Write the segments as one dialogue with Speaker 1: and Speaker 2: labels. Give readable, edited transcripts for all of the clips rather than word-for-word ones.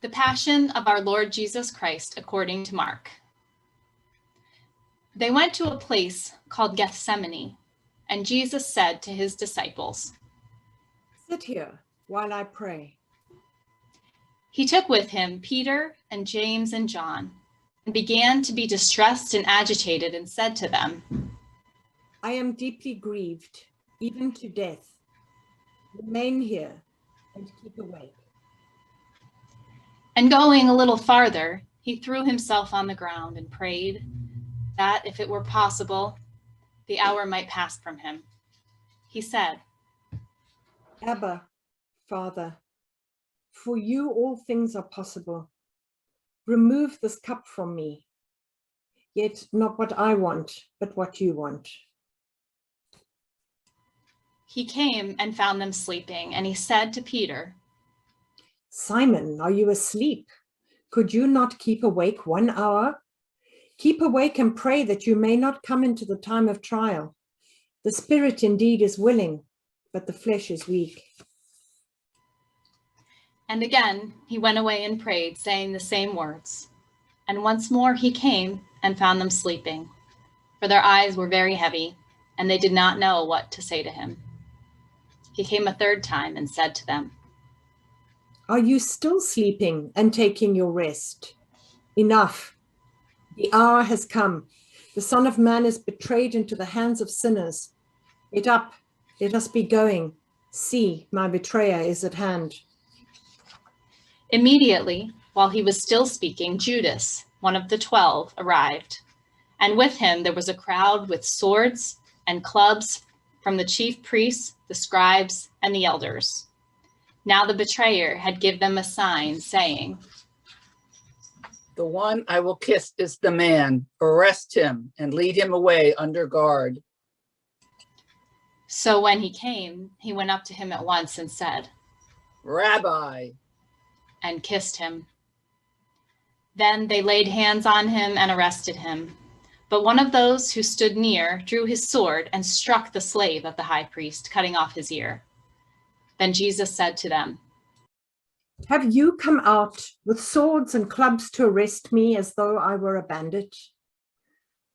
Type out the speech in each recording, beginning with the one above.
Speaker 1: The Passion of our Lord Jesus Christ according to Mark. They went to a place called Gethsemane, and Jesus said to his disciples,
Speaker 2: "Sit here while I pray."
Speaker 1: He took with him Peter and James and John, and began to be distressed and agitated, and said to them,
Speaker 2: "I am deeply grieved, even to death. Remain here and keep awake."
Speaker 1: And going a little farther, he threw himself on the ground and prayed that, if it were possible, the hour might pass from him. He said,
Speaker 2: "Abba, Father, for you all things are possible. Remove this cup from me, yet not what I want, but what you want."
Speaker 1: He came and found them sleeping, and he said to Peter,
Speaker 2: "Simon, are you asleep? Could you not keep awake 1 hour? Keep awake and pray that you may not come into the time of trial. The spirit indeed is willing, but the flesh is weak."
Speaker 1: And again he went away and prayed, saying the same words. And once more he came and found them sleeping, for their eyes were very heavy, and they did not know what to say to him. He came a third time and said to them,
Speaker 2: "Are you still sleeping and taking your rest? Enough. The hour has come. The Son of Man is betrayed into the hands of sinners. Get up, let us be going. See, my betrayer is at hand."
Speaker 1: Immediately, while he was still speaking, Judas, one of the 12, arrived, and with him there was a crowd with swords and clubs from the chief priests, the scribes, and the elders. Now the betrayer had given them a sign, saying,
Speaker 3: "The one I will kiss is the man. Arrest him and lead him away under guard."
Speaker 1: So when he came, he went up to him at once and said,
Speaker 3: "Rabbi,"
Speaker 1: and kissed him. Then they laid hands on him and arrested him. But one of those who stood near drew his sword and struck the slave of the high priest, cutting off his ear. Then Jesus said to them,
Speaker 2: "Have you come out with swords and clubs to arrest me as though I were a bandit?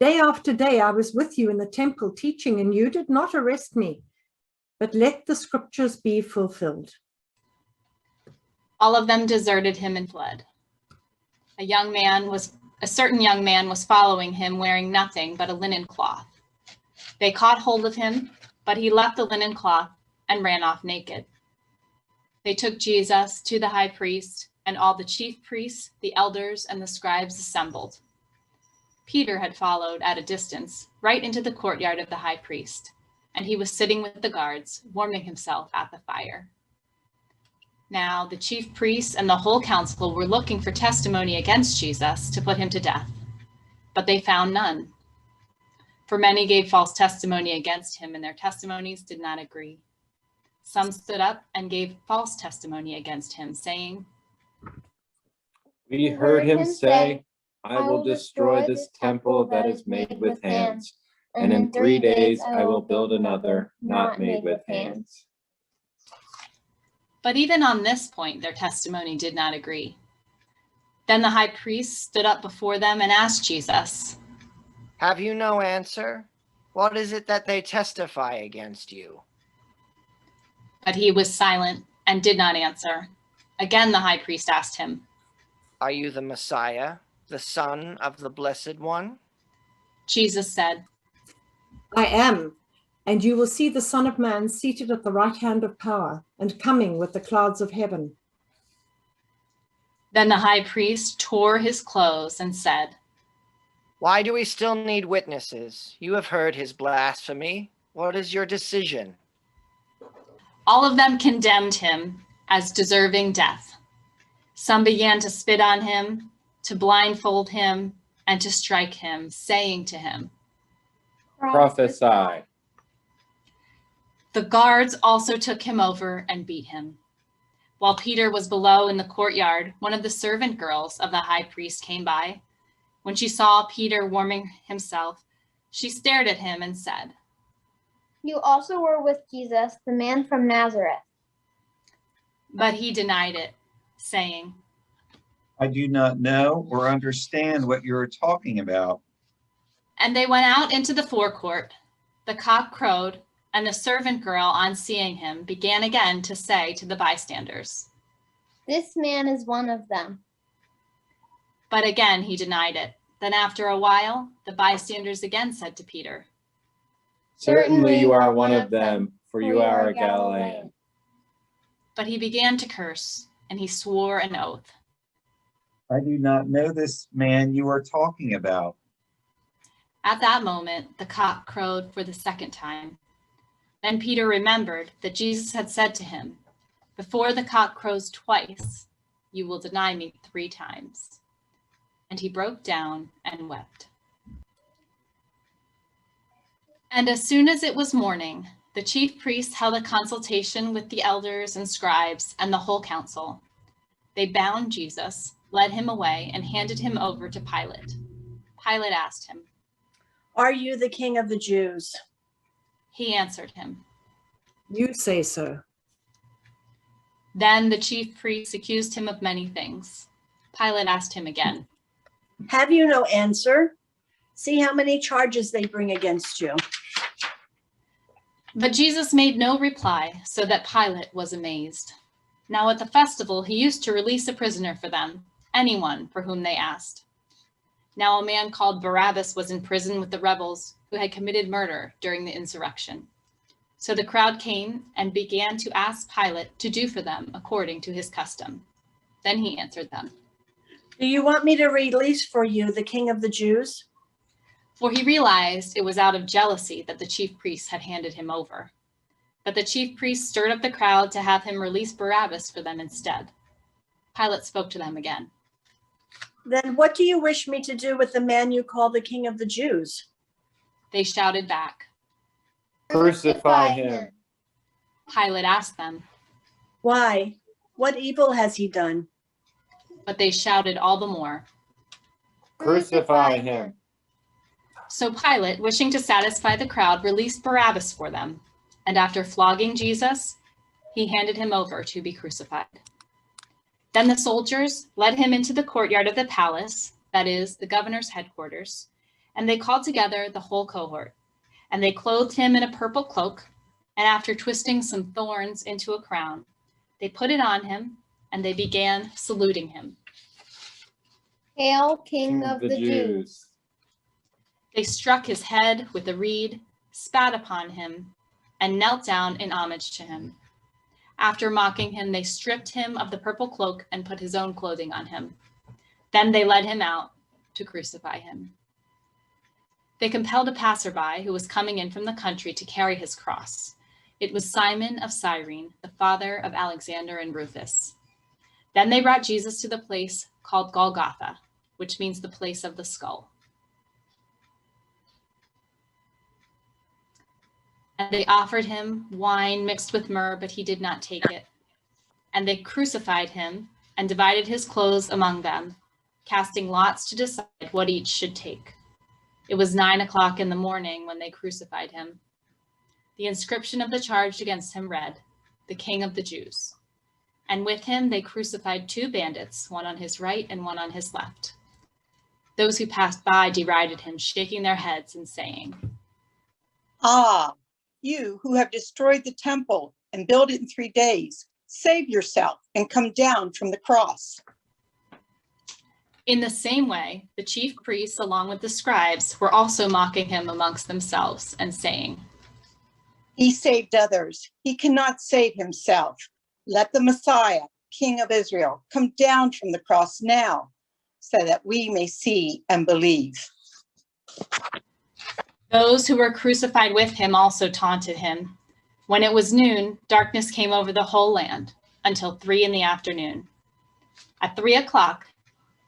Speaker 2: Day after day I was with you in the temple teaching, and you did not arrest me. But let the scriptures be fulfilled."
Speaker 1: All of them deserted him and fled. A certain young man was following him, wearing nothing but a linen cloth. They caught hold of him, but he left the linen cloth and ran off naked. They took Jesus to the high priest, and all the chief priests, the elders, and the scribes assembled. Peter had followed at a distance, right into the courtyard of the high priest, and he was sitting with the guards, warming himself at the fire. Now the chief priests and the whole council were looking for testimony against Jesus to put him to death, but they found none. For many gave false testimony against him, and their testimonies did not agree. Some stood up and gave false testimony against him, saying,
Speaker 4: "We heard him say, 'I will destroy this temple that is made with hands, and in 3 days I will build another not made with hands.'"
Speaker 1: But even on this point, their testimony did not agree. Then the high priest stood up before them and asked Jesus,
Speaker 5: "Have you no answer? What is it that they testify against you?"
Speaker 1: But he was silent and did not answer. Again, the high priest asked him,
Speaker 5: "Are you the Messiah, the Son of the Blessed One?"
Speaker 1: Jesus said,
Speaker 2: "I am, and you will see the Son of Man seated at the right hand of power and coming with the clouds of heaven."
Speaker 1: Then the high priest tore his clothes and said,
Speaker 5: "Why do we still need witnesses? You have heard his blasphemy. What is your decision?"
Speaker 1: All of them condemned him as deserving death. Some began to spit on him, to blindfold him, and to strike him, saying to him,
Speaker 4: "Prophesy."
Speaker 1: The guards also took him over and beat him. While Peter was below in the courtyard, one of the servant girls of the high priest came by. When she saw Peter warming himself, she stared at him and said,
Speaker 6: "You also were with Jesus, the man from Nazareth."
Speaker 1: But he denied it, saying,
Speaker 7: I do not know or understand what you are talking about.
Speaker 1: And they went out into the forecourt. The cock crowed, and the servant girl, on seeing him, began again to say to the bystanders,
Speaker 6: This man is one of them.
Speaker 1: but again he denied it. Then after a while, the bystanders again said to Peter,
Speaker 4: Certainly you are one of them, for you are a Galilean.
Speaker 1: but he began to curse, and he swore an oath.
Speaker 7: I do not know this man you are talking about.
Speaker 1: At that moment, the cock crowed for the second time. Then Peter remembered that Jesus had said to him, Before the cock crows twice, you will deny me 3 times. And he broke down and wept. And as soon as it was morning, the chief priests held a consultation with the elders and scribes and the whole council. They bound Jesus, led him away, and handed him over to Pilate. Pilate asked him,
Speaker 8: Are you the king of the Jews?
Speaker 1: He answered him.
Speaker 2: You say so.
Speaker 1: Then the chief priests accused him of many things. Pilate asked him again,
Speaker 8: Have you no answer? See how many charges they bring against you.
Speaker 1: But Jesus made no reply, so that Pilate was amazed. Now at the festival, he used to release a prisoner for them, anyone for whom they asked. Now a man called Barabbas was in prison with the rebels who had committed murder during the insurrection. So the crowd came and began to ask Pilate to do for them according to his custom. Then he answered them.
Speaker 8: Do you want me to release for you the king of the Jews?
Speaker 1: For he realized it was out of jealousy that the chief priests had handed him over. But the chief priests stirred up the crowd to have him release Barabbas for them instead. Pilate spoke to them again.
Speaker 8: Then what do you wish me to do with the man you call the king of the Jews?
Speaker 1: They shouted back.
Speaker 4: Crucify him.
Speaker 1: Pilate asked them,
Speaker 8: Why? What evil has he done?
Speaker 1: but they shouted all the more.
Speaker 4: Crucify him.
Speaker 1: So Pilate, wishing to satisfy the crowd, released Barabbas for them. And after flogging Jesus, he handed him over to be crucified. Then the soldiers led him into the courtyard of the palace, that is, the governor's headquarters, and they called together the whole cohort. And they clothed him in a purple cloak, and after twisting some thorns into a crown, they put it on him, and they began saluting him.
Speaker 6: Hail, King of the Jews.
Speaker 1: They struck his head with a reed, spat upon him, and knelt down in homage to him. After mocking him, they stripped him of the purple cloak and put his own clothing on him. Then they led him out to crucify him. They compelled a passerby who was coming in from the country to carry his cross. It was Simon of Cyrene, the father of Alexander and Rufus. Then they brought Jesus to the place called Golgotha, which means the place of the skull. And they offered him wine mixed with myrrh, but he did not take it. And they crucified him and divided his clothes among them, casting lots to decide what each should take. It was 9 o'clock in the morning when they crucified him. The inscription of the charge against him read, "The King of the Jews." And with him they crucified 2 bandits, one on his right and one on his left. Those who passed by derided him, shaking their heads and saying,
Speaker 9: Ah, you who have destroyed the temple and built it in 3 days, save yourself and come down from the cross.
Speaker 1: In the same way, the chief priests, along with the scribes, were also mocking him amongst themselves and saying,
Speaker 9: He saved others. He cannot save himself. Let the Messiah, King of Israel, come down from the cross now so that we may see and believe.
Speaker 1: Those who were crucified with him also taunted him. When it was noon, darkness came over the whole land until 3 p.m. At 3 o'clock,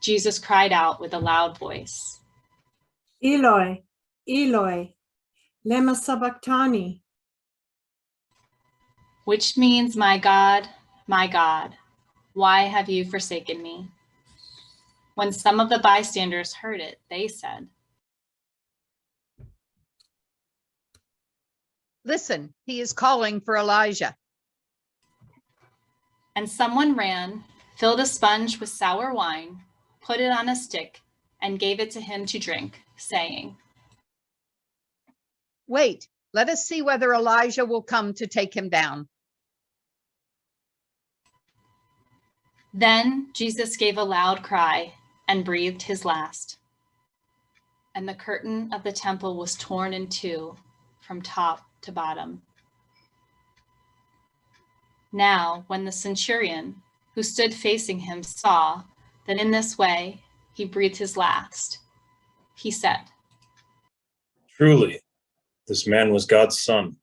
Speaker 1: Jesus cried out with a loud voice,
Speaker 2: Eloi, Eloi, lema sabachthani,
Speaker 1: which means, my God, why have you forsaken me? When some of the bystanders heard it, they said,
Speaker 10: Listen, he is calling for Elijah.
Speaker 1: and someone ran filled a sponge with sour wine, put it on a stick, and gave it to him to drink, saying,
Speaker 10: Wait, let us see whether Elijah will come to take him down.
Speaker 1: Then Jesus gave a loud cry and breathed his last. And the curtain of the temple was torn in two from top to bottom. Now, when the centurion who stood facing him saw that in this way he breathed his last, he said,
Speaker 11: Truly, this man was God's son.